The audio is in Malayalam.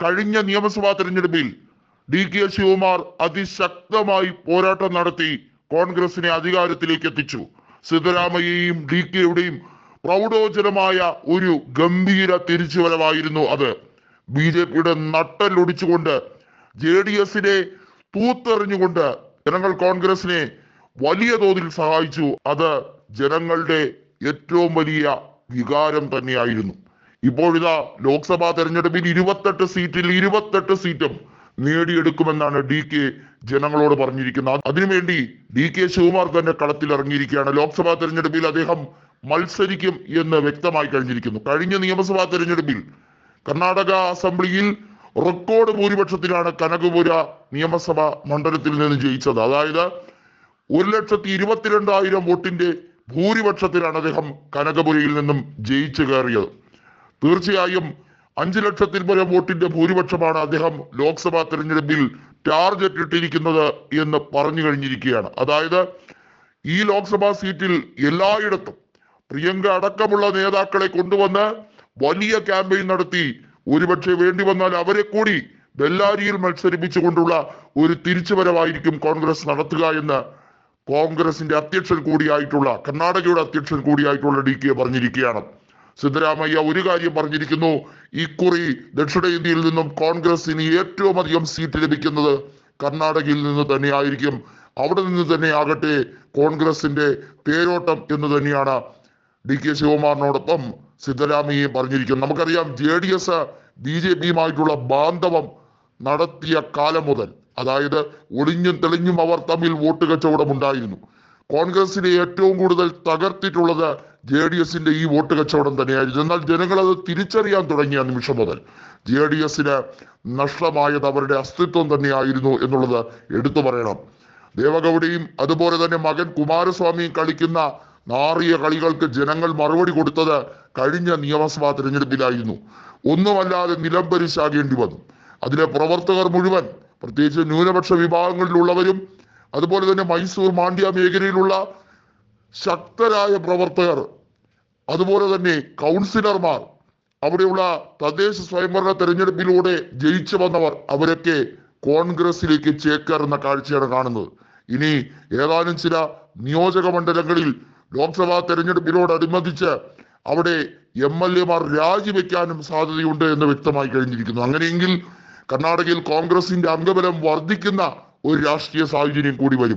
കഴിഞ്ഞ നിയമസഭാ തെരഞ്ഞെടുപ്പിൽ DK ശിവകുമാർ അതിശക്തമായി പോരാട്ടം നടത്തി കോൺഗ്രസിനെ അധികാരത്തിലേക്ക് എത്തിച്ചു. സിദ്ധരാമയ്യയും DKയുടെയും പ്രൗഢോജ്വലമായ ഒരു ഗംഭീര തിരിച്ചുവരവായിരുന്നു അത്. BJPയുടെ നട്ടലൊടിച്ചുകൊണ്ട് JDSനെ തൂത്തെറിഞ്ഞുകൊണ്ട് ജനങ്ങൾ കോൺഗ്രസിനെ വലിയ തോതിൽ സഹായിച്ചു. അത് ജനങ്ങളുടെ ഏറ്റവും വലിയ വികാരം തന്നെയായിരുന്നു. ഇപ്പോഴിതാ ലോക്സഭാ തെരഞ്ഞെടുപ്പിൽ 28 സീറ്റിൽ 28 സീറ്റും നേടിയെടുക്കുമെന്നാണ് DK ജനങ്ങളോട് പറഞ്ഞിരിക്കുന്നത്. അതിനുവേണ്ടി DK ശിവകുമാർ തന്നെ കളത്തിൽ ഇറങ്ങിയിരിക്കുകയാണ്. ലോക്സഭാ തെരഞ്ഞെടുപ്പിൽ അദ്ദേഹം മത്സരിക്കും എന്ന് വ്യക്തമായി കഴിഞ്ഞിരിക്കുന്നു. കഴിഞ്ഞ നിയമസഭാ തെരഞ്ഞെടുപ്പിൽ കർണാടക അസംബ്ലിയിൽ റെക്കോർഡ് ഭൂരിപക്ഷത്തിലാണ് കനകപുര നിയമസഭാ മണ്ഡലത്തിൽ നിന്ന് ജയിച്ചത്. അതായത് 1,22,000 വോട്ടിന്റെ ഭൂരിപക്ഷത്തിലാണ് അദ്ദേഹം കനകപുരയിൽ നിന്നും ജയിച്ചു കയറിയത്. തീർച്ചയായും 5 ലക്ഷത്തിൽ പരം വോട്ടിന്റെ ഭൂരിപക്ഷമാണ് അദ്ദേഹം ലോക്സഭാ തെരഞ്ഞെടുപ്പിൽ ടാർഗറ്റ് ഇട്ടിരിക്കുന്നത് എന്ന് പറഞ്ഞു കഴിഞ്ഞിരിക്കുകയാണ്. അതായത് ഈ ലോക്സഭാ സീറ്റിൽ എല്ലായിടത്തും പ്രിയങ്ക അടക്കമുള്ള നേതാക്കളെ കൊണ്ടുവന്ന് വലിയ ക്യാമ്പയിൻ നടത്തി ഒരുപക്ഷെ വേണ്ടി വന്നാൽ അവരെ കൂടി ബെല്ലാരിയിൽ മത്സരിപ്പിച്ചുകൊണ്ടുള്ള ഒരു തിരിച്ചുവരവായിരിക്കും കോൺഗ്രസ് നടത്തുക എന്ന് കോൺഗ്രസിന്റെ അധ്യക്ഷൻ കൂടിയായിട്ടുള്ള കർണാടകയുടെ അധ്യക്ഷൻ കൂടിയായിട്ടുള്ള DK പറഞ്ഞിരിക്കുകയാണ്. സിദ്ധരാമയ്യ ഒരു കാര്യം പറഞ്ഞിരിക്കുന്നു, ഇക്കുറി ദക്ഷിണേന്ത്യയിൽ നിന്നും കോൺഗ്രസിന് ഏറ്റവും അധികം സീറ്റ് ലഭിക്കുന്നത് കർണാടകയിൽ നിന്ന് തന്നെയായിരിക്കും. അവിടെ നിന്ന് തന്നെ ആകട്ടെ കോൺഗ്രസിന്റെ തേരോട്ടം എന്ന് തന്നെയാണ് DK ശിവകുമാറിനോടൊപ്പം സിദ്ധരാമയ്യയും പറഞ്ഞിരിക്കുന്നത്. നമുക്കറിയാം JDS BJPയുമായിട്ടുള്ള ബാന്ധവം നടത്തിയ കാലം മുതൽ, അതായത് ഒളിഞ്ഞും തെളിഞ്ഞും അവർ തമ്മിൽ വോട്ട് കച്ചവടം ഉണ്ടായിരുന്നു. കോൺഗ്രസിനെ ഏറ്റവും കൂടുതൽ തകർത്തിട്ടുള്ളത് JDSന്റെ ഈ വോട്ട് കച്ചവടം തന്നെയായിരുന്നു. എന്നാൽ ജനങ്ങൾ അത് തിരിച്ചറിയാൻ തുടങ്ങിയ നിമിഷം മുതൽ JDSന് നഷ്ടമായത് അവരുടെ അസ്തിത്വം തന്നെയായിരുന്നു എന്നുള്ളത് എടുത്തു പറയണം. ദേവഗൌഡയും അതുപോലെ തന്നെ മകൻ കുമാരസ്വാമിയും കളിക്കുന്ന നാറിയ കളികൾക്ക് ജനങ്ങൾ മറുപടി കൊടുത്തത് കഴിഞ്ഞ നിയമസഭാ തെരഞ്ഞെടുപ്പിലായിരുന്നു. ഒന്നുമല്ലാതെ നിലംപരിശാകേണ്ടി വന്നു. അതിലെ പ്രവർത്തകർ മുഴുവൻ, പ്രത്യേകിച്ച് ന്യൂനപക്ഷ വിഭാഗങ്ങളിലുള്ളവരും അതുപോലെ തന്നെ മൈസൂർ മാണ്ഡ്യ മേഖലയിലുള്ള ശക്തരായ പ്രവർത്തകർ, അതുപോലെ തന്നെ കൗൺസിലർമാർ, അവിടെയുള്ള തദ്ദേശ സ്വയംഭരണ തെരഞ്ഞെടുപ്പിലൂടെ ജയിച്ചു വന്നവർ, അവരൊക്കെ കോൺഗ്രസിലേക്ക് ചേക്കേറുന്ന കാഴ്ചയാണ് കാണുന്നത്. ഇനി ഏതാനും ചില നിയോജക മണ്ഡലങ്ങളിൽ ലോക്സഭാ തെരഞ്ഞെടുപ്പിനോടനുബന്ധിച്ച് അവിടെ MLAമാർ രാജിവെക്കാനും സാധ്യതയുണ്ട് എന്ന് വ്യക്തമായി കഴിഞ്ഞിരിക്കുന്നു. അങ്ങനെയെങ്കിൽ കർണാടകയിൽ കോൺഗ്രസിന്റെ അംഗബലം വർദ്ധിക്കുന്ന ഒരു രാഷ്ട്രീയ സാഹചര്യം കൂടി വരും.